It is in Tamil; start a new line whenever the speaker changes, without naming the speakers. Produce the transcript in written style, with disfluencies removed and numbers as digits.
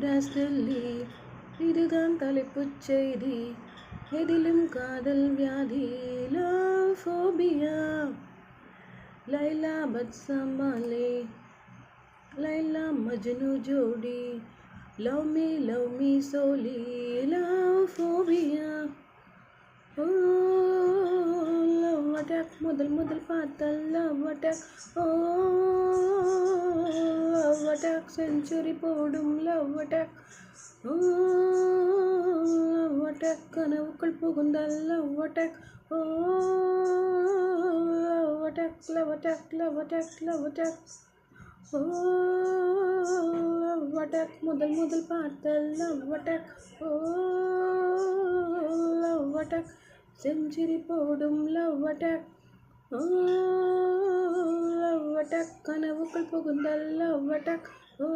டஸ்டல்லி இதுதான் தலைப்புச் செய்தி. எதிலும் காதல் வியாதி. Love phobia. லைலா பத்சமாலே லைலா மஜ்னு ஜோடி. லவ் மீ சோலி. Love phobia. ஓ லவ் அட்டாக். முதல் பார்த்த லவ் அட்டாக். ஓ லவ் அட்டாக். செஞ்சுரி போடும் லவ் அட்டாக். ஓ லவ் அட்டாக். கனவுக்குள் புகுந்த லவ் அட்டாக். ஓ love attack. Love attack. Love attack. Love attack. ஓ லவ் அட்டாக். முதல் பார்த்த லவ் அட்டாக். ஓ லவ் அட்டாக். செஞ்சுரி போடும் லவ் அட்டாக். ஓ லவ் அட்டாக். கனவுக்குள் புகுந்த லவ் அட்டாக். ஓ